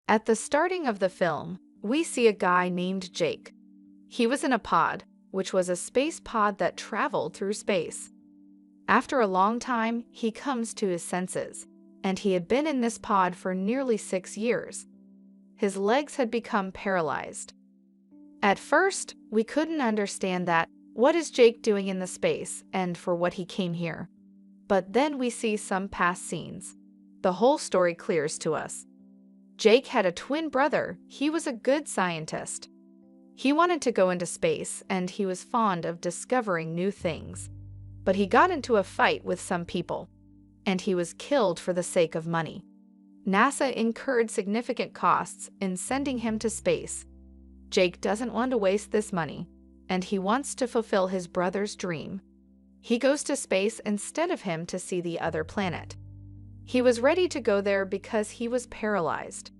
At the starting of the film, we see a guy named Jake. He was in a pod, which was a space pod that traveled through space. After a long time, he comes to his senses, and he had been in this pod for nearly 6 years. His legs had become paralyzed. At first, we couldn't understand that. What is Jake doing in the space and for what he came here? But then we see some past scenes. The whole story clears to us. Jake had a twin brother. He was a good scientist. He wanted to go into space, and he was fond of discovering new things. But he got into a fight with some people, and he was killed for the sake of money. NASA incurred significant costs in sending him to space. Jake doesn't want to waste this money, and he wants to fulfill his brother's dream. He goes to space instead of him to see the other planet. He was ready to go there because he was paralyzed.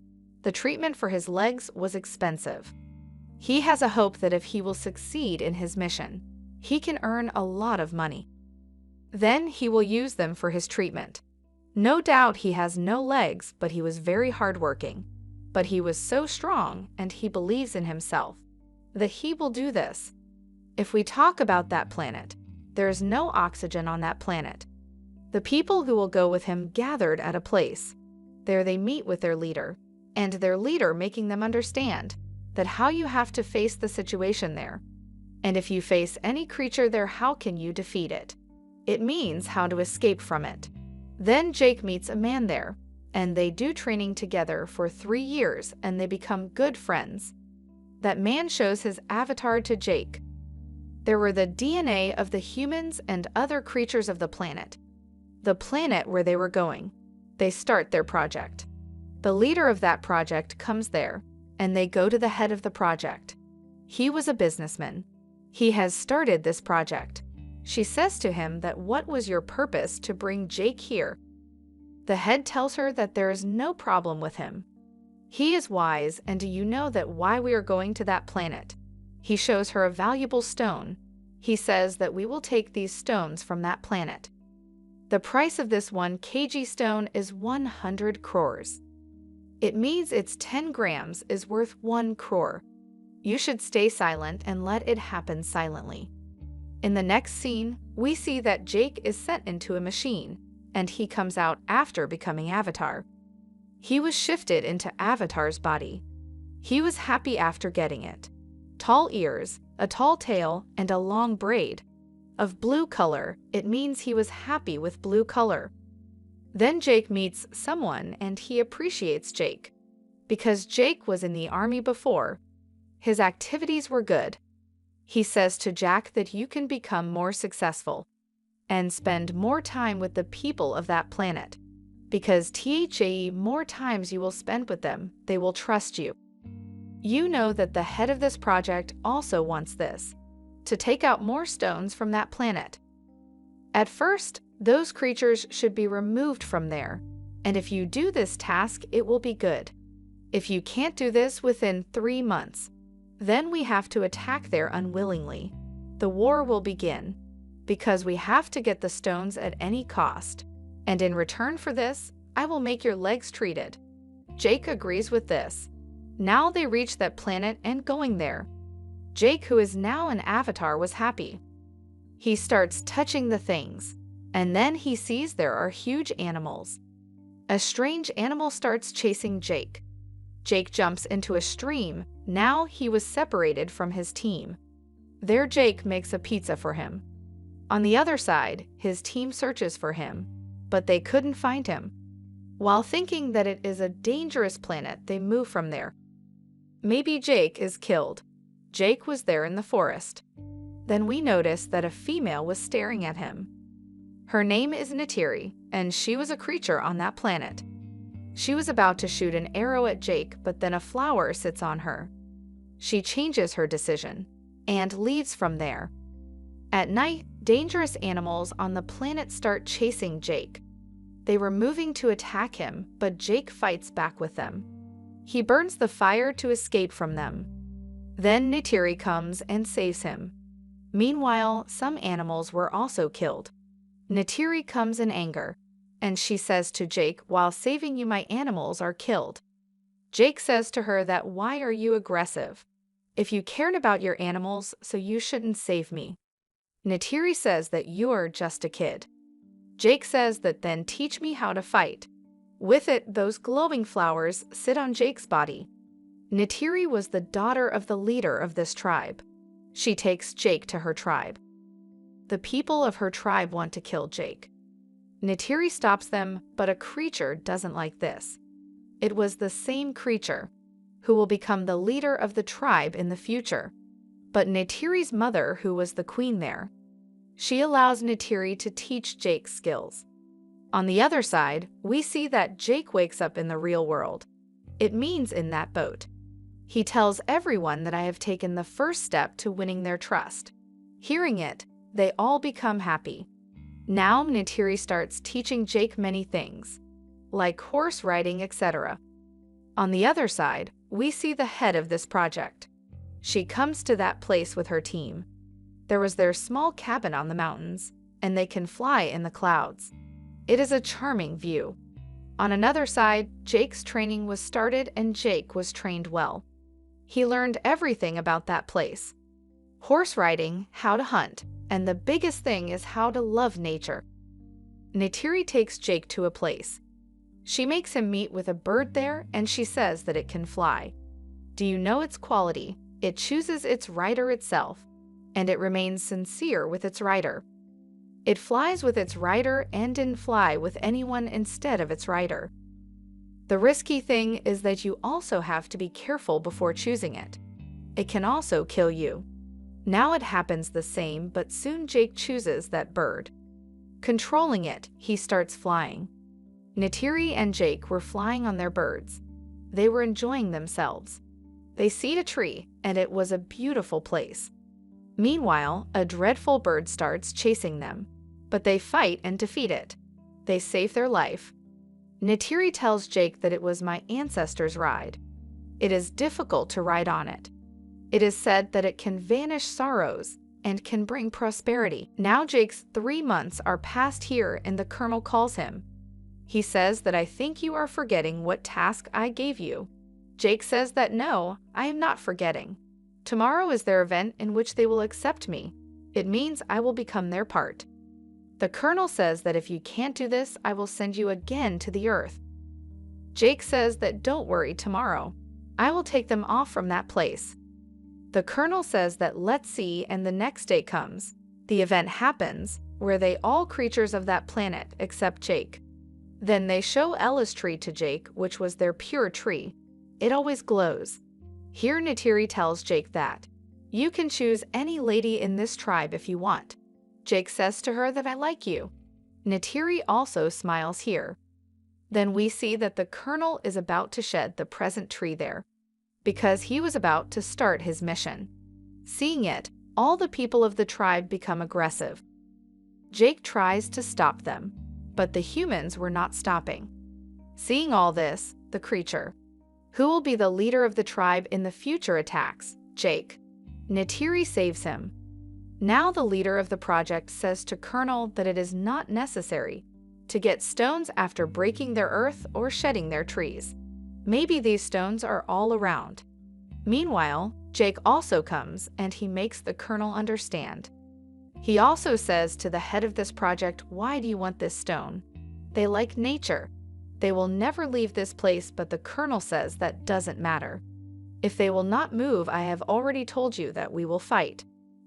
The treatment for his legs was expensive. He has a hope that if he will succeed in his mission, he can earn a lot of money. Then he will use them for his treatment. No doubt he has no legs, but he was very hardworking. But he was so strong, and he believes in himself, that he will do this. If we talk about that planet, there is no oxygen on that planet. The people who will go with him gathered at a place. There they meet with their leader, and their leader making them understand that how you have to face the situation there. And if you face any creature there, how can you defeat it? It means how to escape from it. Then Jake meets a man there, and they do training together for 3 years, and they become good friends. That man shows his avatar to Jake. There were the DNA of the humans and other creatures of the planet where they were going. They start their project. The leader of that project comes there, and they go to the head of the project. He was a businessman. He has started this project. She says to him that what was your purpose to bring Jake here? The head tells her that there is no problem with him. He is wise, and do you know that why we are going to that planet? He shows her a valuable stone. He says that we will take these stones from that planet. The price of this 1 kg stone is 100 crores. It means its 10 grams is worth 1 crore. You should stay silent and let it happen silently. In the next scene, we see that Jake is sent into a machine, and he comes out after becoming Avatar. He was shifted into Avatar's body. He was happy after getting it. Tall ears, a tall tail, and a long braid. Of blue color, it means he was happy with blue color. Then Jake meets someone, and he appreciates Jake. Because Jake was in the army before, his activities were good. He says to Jack that you can become more successful and spend more time with the people of that planet. Because more times you will spend with them, they will trust you. You know that the head of this project also wants this, to take out more stones from that planet. At first, those creatures should be removed from there, and if you do this task, it will be good. If you can't do this within 3 months, then we have to attack there unwillingly. The war will begin, because we have to get the stones at any cost. And in return for this, I will make your legs treated. Jake agrees with this. Now they reach that planet and going there. Jake, who is now an avatar, was happy. He starts touching the things, and then he sees there are huge animals. A strange animal starts chasing Jake. Jake jumps into a stream. Now he was separated from his team. There Jake makes a pizza for him. On the other side, his team searches for him, but they couldn't find him. While thinking that it is a dangerous planet, they move from there. Maybe Jake is killed. Jake was there in the forest. Then we notice that a female was staring at him. Her name is Neytiri, and she was a creature on that planet. She was about to shoot an arrow at Jake, but then a flower sits on her. She changes her decision and leaves from there. At night, dangerous animals on the planet start chasing Jake. They were moving to attack him, but Jake fights back with them. He burns the fire to escape from them. Then Neytiri comes and saves him. Meanwhile, some animals were also killed. Neytiri comes in anger, and she says to Jake, "While saving you, my animals are killed." Jake says to her that, "Why are you aggressive? If you cared about your animals, so you shouldn't save me." Neytiri says that, "You're just a kid." Jake says that, "Then teach me how to fight." With it, those glowing flowers sit on Jake's body. Neytiri was the daughter of the leader of this tribe. She takes Jake to her tribe. The people of her tribe want to kill Jake. Neytiri stops them, but a creature doesn't like this. It was the same creature who will become the leader of the tribe in the future. But Neytiri's mother, who was the queen there, she allows Neytiri to teach Jake skills. On the other side, we see that Jake wakes up in the real world. It means in that boat. He tells everyone that I have taken the first step to winning their trust. Hearing it, they all become happy. Now Neytiri starts teaching Jake many things, like horse riding, etc. On the other side, we see the head of this project. She comes to that place with her team. There was their small cabin on the mountains, and they can fly in the clouds. It is a charming view. On another side, Jake's training was started and Jake was trained well. He learned everything about that place. Horse riding, how to hunt, and the biggest thing is how to love nature. Neytiri takes Jake to a place. She makes him meet with a bird there, and she says that it can fly. Do you know its quality? It chooses its rider itself, and it remains sincere with its rider. It flies with its rider and didn't fly with anyone instead of its rider. The risky thing is that you also have to be careful before choosing it. It can also kill you. Now it happens the same, but soon Jake chooses that bird. Controlling it, he starts flying. Neytiri and Jake were flying on their birds. They were enjoying themselves. They see a tree, and it was a beautiful place. Meanwhile, a dreadful bird starts chasing them, but they fight and defeat it. They save their life. Neytiri tells Jake that it was my ancestors' ride. It is difficult to ride on it. It is said that it can vanish sorrows and can bring prosperity. Now Jake's 3 months are past here, and the colonel calls him. He says that, "I think you are forgetting what task I gave you." Jake says that, "No, I am not forgetting. Tomorrow is their event in which they will accept me. It means I will become their part." The colonel says that, "If you can't do this, I will send you again to the earth." Jake says that, "Don't worry, tomorrow I will take them off from that place." The colonel says that, "Let's see," and the next day comes. The event happens, where they all creatures of that planet except Jake. Then they show Ella's tree to Jake, which was their pure tree. It always glows. Here Neytiri tells Jake that, "You can choose any lady in this tribe if you want." Jake says to her that, "I like you." Neytiri also smiles here. Then we see that the colonel is about to shed the present tree there, because he was about to start his mission. Seeing it, all the people of the tribe become aggressive. Jake tries to stop them, but the humans were not stopping. Seeing all this, the creature, who will be the leader of the tribe in the future, attacks Jake. Neytiri saves him. Now the leader of the project says to Colonel that it is not necessary to get stones after breaking their earth or shedding their trees. Maybe these stones are all around. Meanwhile, Jake also comes and he makes the Colonel understand. He also says to the head of this project, "Why do you want this stone? They like nature. They will never leave this place," but the Colonel says that doesn't matter. "If they will not move, I have already told you that we will fight."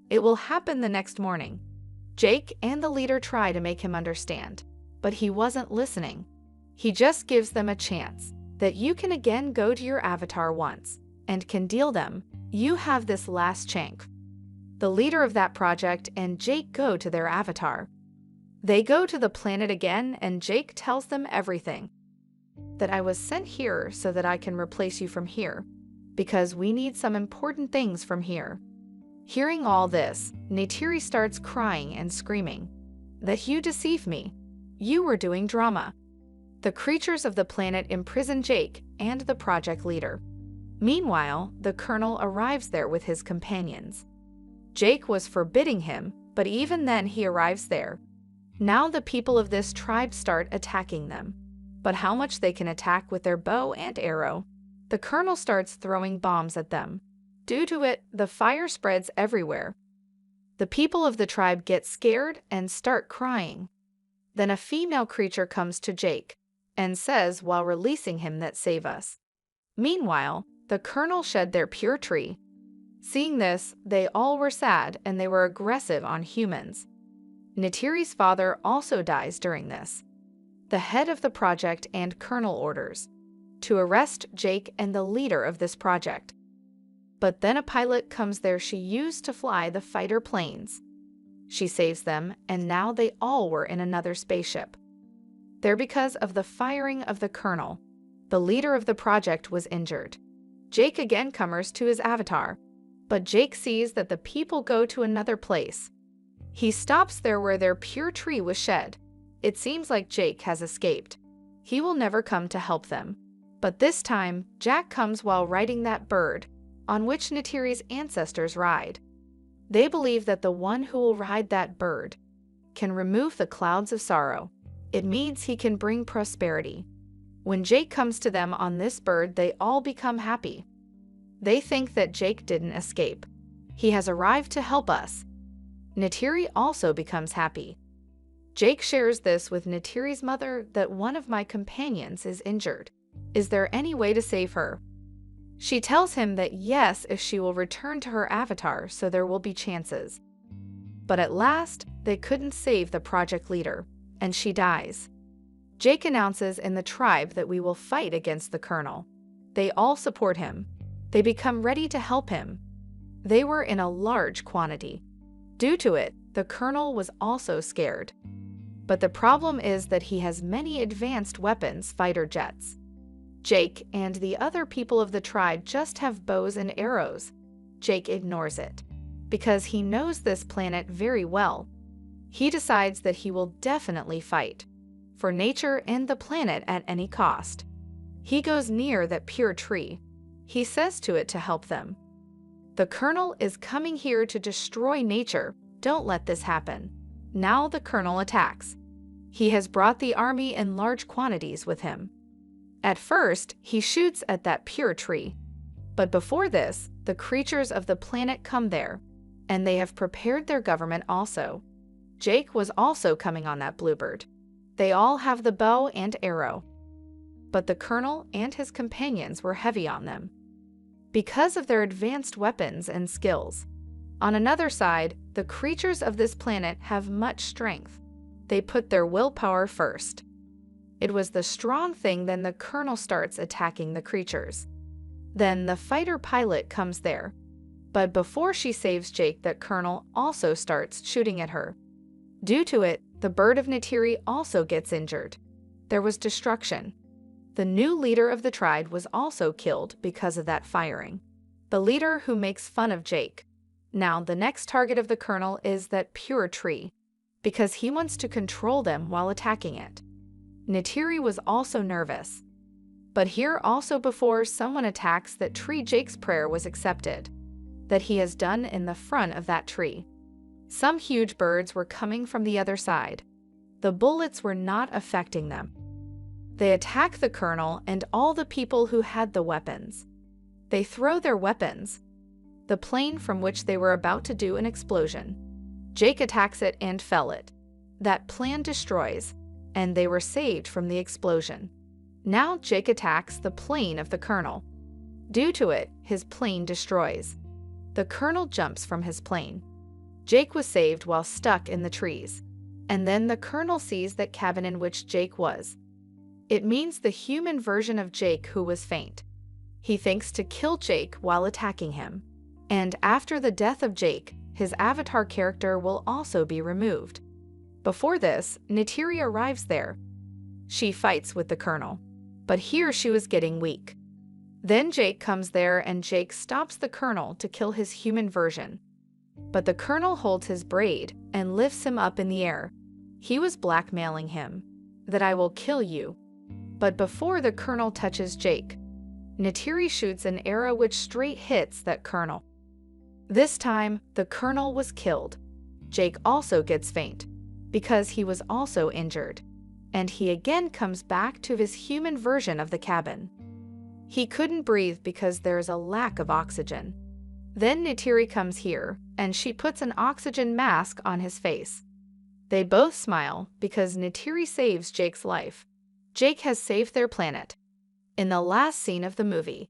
It will happen the next morning. Jake and the leader try to make him understand, but he wasn't listening. He just gives them a chance that you can again go to your avatar once and can deal them. You have this last chance. The leader of that project and Jake go to their avatar. They go to the planet again, and Jake tells them everything. That I was sent here so that I can replace you from here, because we need some important things from here. Hearing all this, Neytiri starts crying and screaming, "That you deceived me. You were doing drama." The creatures of the planet imprison Jake and the project leader. Meanwhile, the colonel arrives there with his companions. Jake was forbidding him, but even then he arrives there. Now the people of this tribe start attacking them. But how much they can attack with their bow and arrow, The colonel starts throwing bombs at them. Due to it, the fire spreads everywhere. The people of the tribe get scared and start crying. Then a female creature comes to Jake and says while releasing him that save us. Meanwhile, the colonel shed their pure tree. Seeing this, they all were sad and they were aggressive on humans. Neytiri's father also dies during this. The head of the project and colonel orders to arrest Jake and the leader of this project. But then a pilot comes there she used to fly the fighter planes. She saves them, and now they all were in another spaceship. There because of the firing of the colonel. The leader of the project was injured. Jake again comes to his avatar, but Jake sees that the people go to another place. He stops there where their pure tree was shed. It seems like Jake has escaped. He will never come to help them. But this time, Jack comes while riding that bird, on which Neytiri's ancestors ride. They believe that the one who will ride that bird can remove the clouds of sorrow. It means he can bring prosperity. When Jake comes to them on this bird, they all become happy. They think that Jake didn't escape. He has arrived to help us. Neytiri also becomes happy. Jake shares this with Neytiri's mother that one of my companions is injured. Is there any way to save her? She tells him that yes, if she will return to her avatar, so there will be chances. But at last, they couldn't save the project leader, and she dies. Jake announces in the tribe that we will fight against the colonel. They all support him. They become ready to help him. They were in a large quantity. Due to it, the colonel was also scared. But the problem is that he has many advanced weapons, fighter jets. Jake and the other people of the tribe just have bows and arrows. Jake ignores it, because he knows this planet very well. He decides that he will definitely fight for nature and the planet at any cost. He goes near that pure tree. He says to it to help them. The colonel is coming here to destroy nature. Don't let this happen. Now the colonel attacks. He has brought the army in large quantities with him. At first, he shoots at that pure tree. But before this, the creatures of the planet come there, and they have prepared their government also. Jake was also coming on that bluebird. They all have the bow and arrow. But the colonel and his companions were heavy on them, because of their advanced weapons and skills. On another side, the creatures of this planet have much strength. They put their willpower first. It was the strong thing, then the colonel starts attacking the creatures. Then the fighter pilot comes there. But before she saves Jake, that colonel also starts shooting at her. Due to it, the bird of Neytiri also gets injured. There was destruction. The new leader of the tribe was also killed because of that firing. The leader who makes fun of Jake. Now the next target of the colonel is that pure tree, because he wants to control them while attacking it. Neytiri was also nervous. But here also before someone attacks that tree, Jake's prayer was accepted, that he has done in the front of that tree. Some huge birds were coming from the other side. The bullets were not affecting them. They attack the colonel and all the people who had the weapons. They throw their weapons. The plane from which they were about to do an explosion. Jake attacks it and fell it. That plane destroys, and they were saved from the explosion. Now Jake attacks the plane of the colonel. Due to it, his plane destroys. The colonel jumps from his plane. Jake was saved while stuck in the trees. And then the colonel sees that cabin in which Jake was. It means the human version of Jake who was faint. He thinks to kill Jake while attacking him. And after the death of Jake, his avatar character will also be removed. Before this, Neytiri arrives there. She fights with the colonel. But here she was getting weak. Then Jake comes there and Jake stops the colonel to kill his human version. But the colonel holds his braid and lifts him up in the air. He was blackmailing him, that I will kill you. But before the colonel touches Jake, Neytiri shoots an arrow which straight hits that colonel. This time, the colonel was killed. Jake also gets faint, because he was also injured. And he again comes back to his human version of the cabin. He couldn't breathe because there's a lack of oxygen. Then Neytiri comes here, and she puts an oxygen mask on his face. They both smile because Neytiri saves Jake's life. Jake has saved their planet. In the last scene of the movie,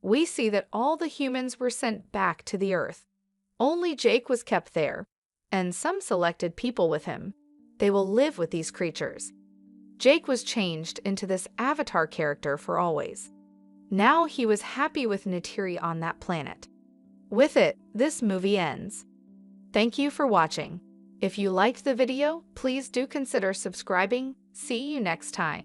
we see that all the humans were sent back to the Earth. Only Jake was kept there, and some selected people with him. They will live with these creatures. Jake was changed into this avatar character for always. Now he was happy with Neytiri on that planet. With it, this movie ends. Thank you for watching. If you liked the video, please do consider subscribing. See you next time.